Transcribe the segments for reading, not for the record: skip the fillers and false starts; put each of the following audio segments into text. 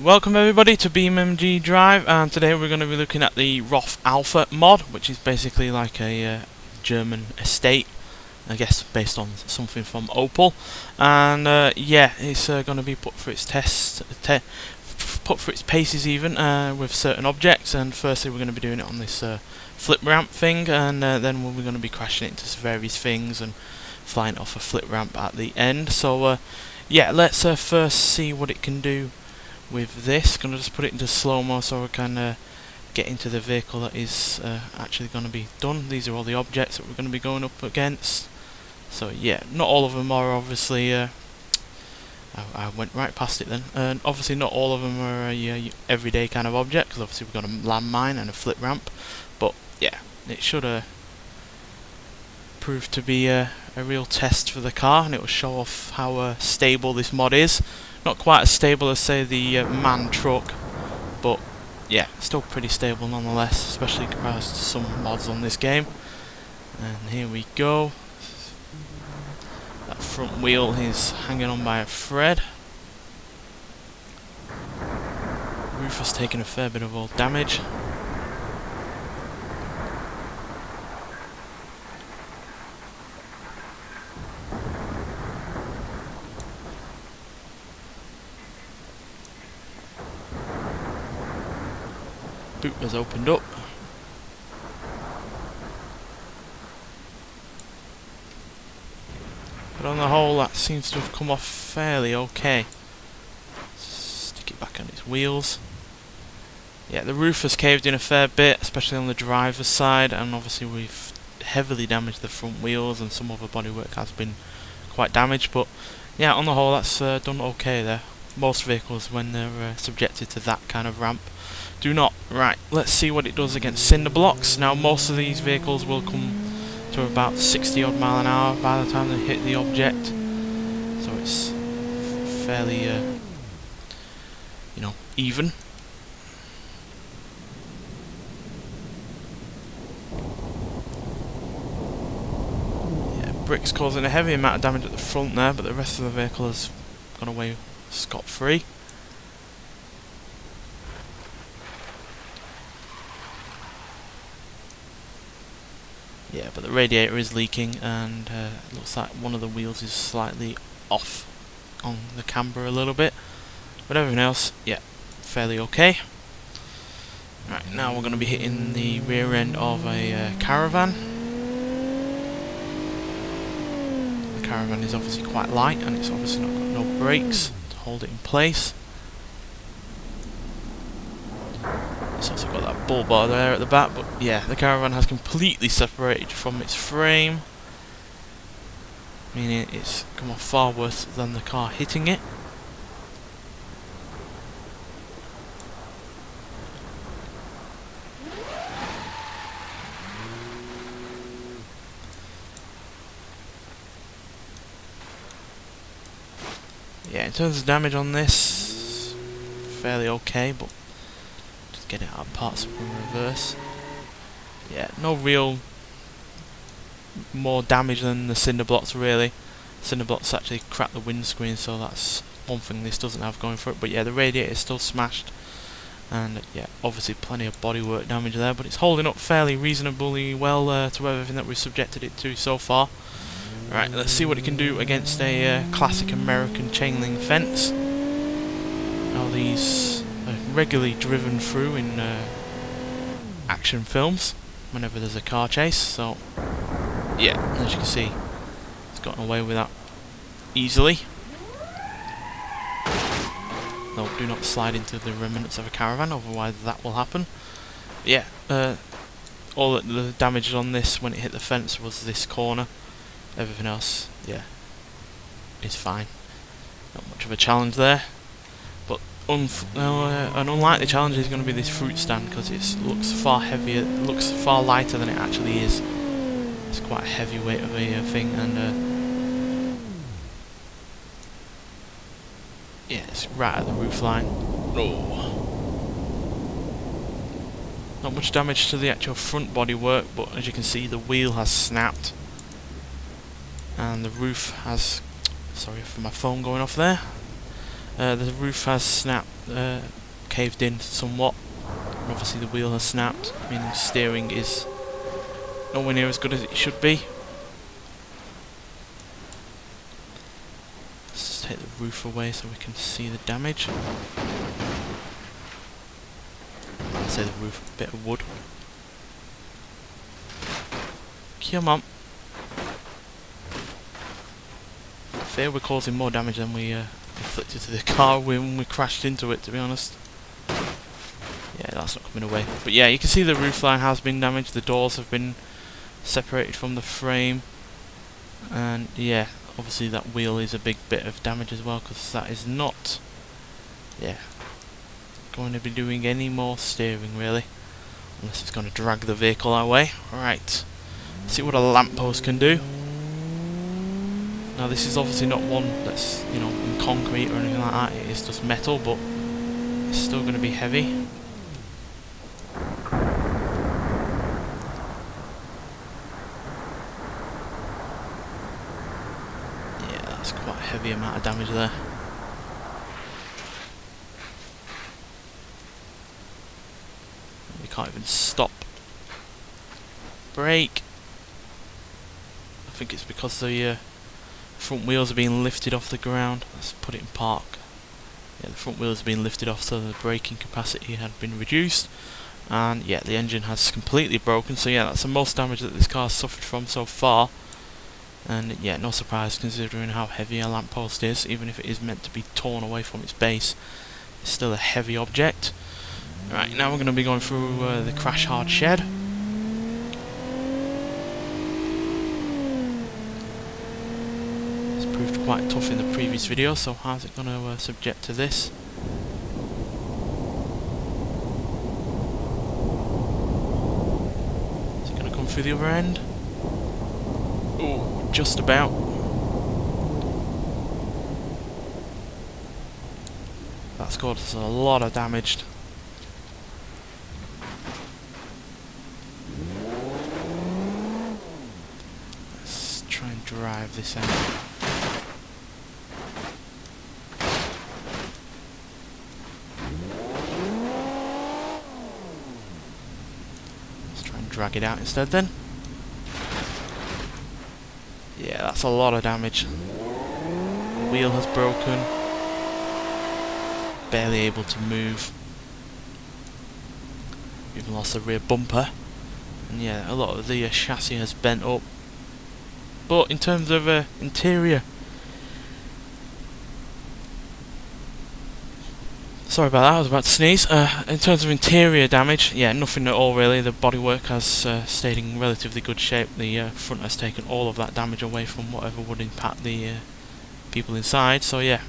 Welcome everybody to BeamNG.drive, and today we're going to be looking at the Roth Alpha mod, which is basically like a German estate, I guess based on something from Opel. And yeah, it's going to be put for its put for its paces even with certain objects. And firstly we're going to be doing it on this flip ramp thing, and then we're going to be crashing it into various things and flying off a flip ramp at the end. So yeah, let's first see what it can do with this. Gonna just put it into slow-mo so I can get into the vehicle that is actually going to be done. These are all the objects that we're going to be going up against. So yeah, not all of them are obviously I went right past it then, and obviously not all of them are everyday kind of object, because obviously we've got a landmine and a flip ramp. But yeah, it should prove to be a real test for the car, and it will show off how stable this mod is. Not quite as stable as, say, the MAN truck, but yeah, still pretty stable nonetheless, especially compared to some mods on this game. And here we go. That front wheel is hanging on by a thread. Roof has taken a fair bit of old damage. Boot was opened up. But on the whole, that seems to have come off fairly okay. Stick it back on its wheels. Yeah, the roof has caved in a fair bit, especially on the driver's side, and obviously we've heavily damaged the front wheels, and some other bodywork has been quite damaged. But yeah, on the whole, that's done okay there. Most vehicles, when they're subjected to that kind of ramp, do not. Right, let's see what it does against Cinder Blocks. Now, most of these vehicles will come to about 60 odd mile an hour by the time they hit the object, so it's fairly even. Yeah, brick's causing a heavy amount of damage at the front there, but the rest of the vehicle has gone away scot-free. Yeah, but the radiator is leaking, and it looks like one of the wheels is slightly off on the camber a little bit. But everything else, yeah, fairly okay. Right, now we're going to be hitting the rear end of a Caravan. The Caravan is obviously quite light, and it's obviously not got no brakes to hold it in place. It's also got that bull bar there at the back, but yeah, the Caravan has completely separated from its frame, meaning it's come off far worse than the car hitting it. Yeah, in terms of damage on this, fairly okay, but get it out of parts in reverse. Yeah, no real more damage than the Cinder Blocks really. Cinder Blocks actually cracked the windscreen, so that's one thing this doesn't have going for it. But yeah, the radiator is still smashed, and yeah, obviously plenty of bodywork damage there, but it's holding up fairly reasonably well to everything that we've subjected it to so far. Right, let's see what it can do against a classic American chain link fence. Now these regularly driven through in action films whenever there's a car chase, so yeah, as you can see, it's gotten away with that easily. No, do not slide into the remnants of a Caravan, otherwise that will happen. Yeah, all the damage on this when it hit the fence was this corner. Everything else, yeah, is fine. Not much of a challenge there. But an unlikely challenge is going to be this fruit stand, because it looks far heavier, looks far lighter than it actually is. It's quite a heavy weight of a thing, and yeah, it's right at the roof line. Oh. Not much damage to the actual front body work, but as you can see, the wheel has snapped, and the roof has, sorry for my phone going off there, The roof has snapped, caved in somewhat, and obviously the wheel has snapped, meaning steering is nowhere near as good as it should be. Let's take the roof away so we can see the damage. Let's say the roof, a bit of wood. Come on. I fear we're causing more damage than we inflicted to the car when we crashed into it, to be honest. Yeah, that's not coming away. But yeah, you can see the roof line has been damaged, the doors have been separated from the frame. And yeah, obviously that wheel is a big bit of damage as well, because that is not, yeah, going to be doing any more steering really, unless it's going to drag the vehicle our way. Right, see what a lamppost can do. Now this is obviously not one that's, you know, in concrete or anything like that, it is just metal, but it's still going to be heavy. Yeah, that's quite a heavy amount of damage there. You can't even stop. Brake. I think it's because the front wheels are being lifted off the ground. Let's put it in park. Yeah, the front wheels are being lifted off, so the braking capacity had been reduced. And yeah, the engine has completely broken. So yeah, that's the most damage that this car suffered from so far. And yeah, no surprise considering how heavy a lamppost is. Even if it is meant to be torn away from its base, it's still a heavy object. Right, now we're going to be going through the crash hard shed. It's proved quite tough in the previous video, so how's it going to subject to this? Is it going to come through the other end? Oh, just about. That's caused us a lot of damage. Let's try and drive this out. Let's try and drag it out instead then. Yeah, that's a lot of damage. The wheel has broken. Barely able to move. We've lost the rear bumper. And yeah, a lot of the chassis has bent up. But in terms of interior, sorry about that, I was about to sneeze. In terms of interior damage, yeah, nothing at all really. The bodywork has stayed in relatively good shape. The front has taken all of that damage away from whatever would impact the people inside. So yeah,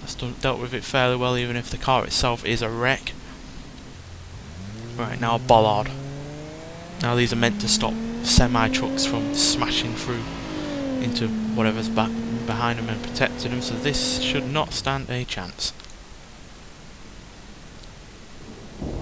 that's dealt with it fairly well, even if the car itself is a wreck. Right, now a bollard. Now these are meant to stop semi-trucks from smashing through into whatever's behind them and protecting them, so this should not stand a chance.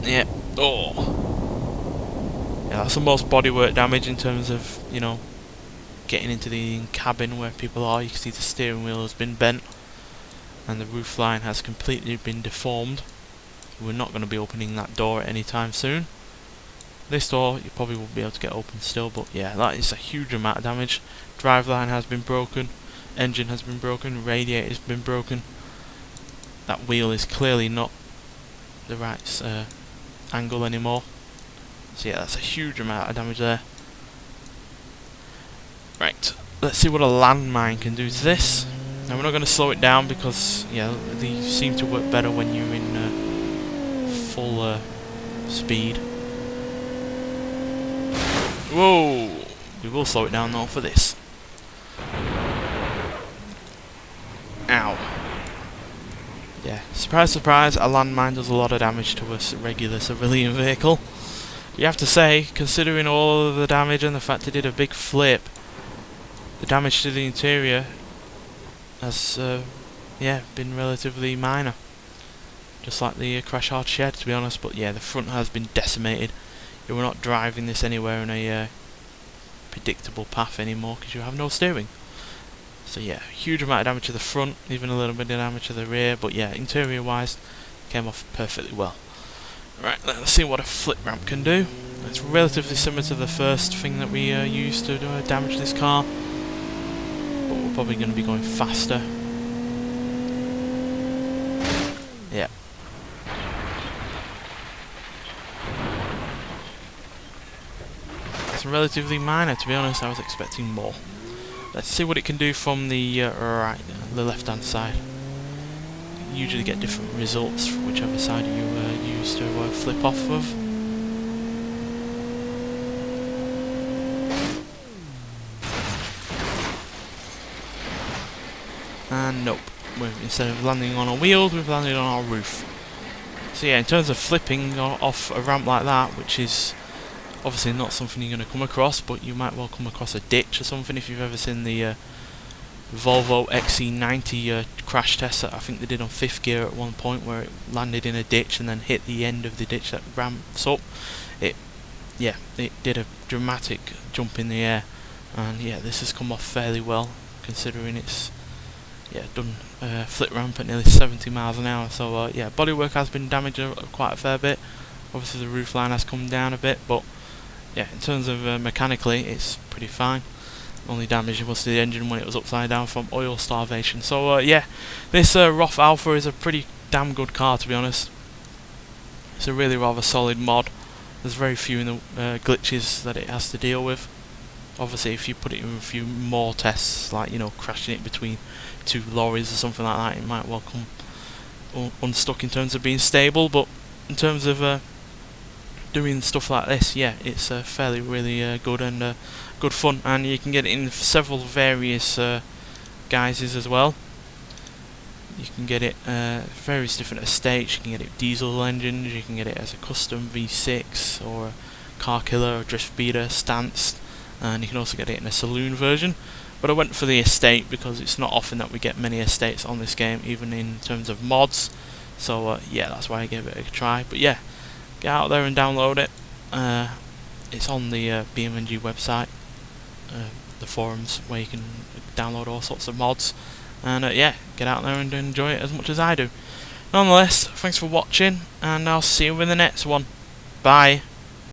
Yeah, oh. Yeah, that's the most bodywork damage in terms of, you know, getting into the cabin where people are. You can see the steering wheel has been bent and the roof line has completely been deformed. We're not going to be opening that door at any time soon. This door you probably won't be able to get open still, but yeah, that is a huge amount of damage. Driveline has been broken, engine has been broken, radiator has been broken. That wheel is clearly not the right angle anymore. So yeah, that's a huge amount of damage there. Right, let's see what a landmine can do to this. Now we're not going to slow it down because yeah, these seem to work better when you're in full speed. Whoa! We will slow it down though for this. Ow. Yeah, surprise surprise, a landmine does a lot of damage to a regular civilian vehicle. You have to say, considering all of the damage and the fact it did a big flip, the damage to the interior has yeah, been relatively minor. Just like the crash hard shed, to be honest, but yeah, the front has been decimated. You are not driving this anywhere in a predictable path anymore because you have no steering. So yeah, huge amount of damage to the front, even a little bit of damage to the rear, but yeah, interior wise, came off perfectly well. Right, let's see what a flip ramp can do. It's relatively similar to the first thing that we used to damage this car, but we're probably going to be going faster. Yeah. It's relatively minor, to be honest. I was expecting more. Let's see what it can do from the the left-hand side. You usually get different results for whichever side you use to flip off of. And nope. Instead of landing on our wheels, we've landed on our roof. So yeah, in terms of flipping off a ramp like that, which is obviously not something you're going to come across, but you might well come across a ditch or something if you've ever seen the Volvo XC90 crash test that I think they did on 5th gear at one point, where it landed in a ditch and then hit the end of the ditch that ramps up. It did a dramatic jump in the air, and yeah, this has come off fairly well considering it's done flip ramp at nearly 70 miles an hour. So yeah, bodywork has been damaged quite a fair bit. Obviously the roof line has come down a bit, but yeah, in terms of mechanically, it's pretty fine. Only damage was to the engine when it was upside down from oil starvation. So yeah, this Roth Alpha is a pretty damn good car, to be honest. It's a really rather solid mod. There's very few in the glitches that it has to deal with. Obviously, if you put it in a few more tests, like crashing it between two lorries or something like that, it might well come unstuck in terms of being stable. But in terms of doing stuff like this, yeah, it's fairly really good and good fun, and you can get it in several various guises as well. You can get it various different estates. You can get it diesel engines, you can get it as a custom V6 or a car killer or drift beater stance, and you can also get it in a saloon version. But I went for the estate because it's not often that we get many estates on this game, even in terms of mods. So yeah, that's why I gave it a try. But yeah, get out there and download it. It's on the BeamNG website, the forums, where you can download all sorts of mods. And yeah, get out there and enjoy it as much as I do. Nonetheless, thanks for watching, and I'll see you in the next one. Bye.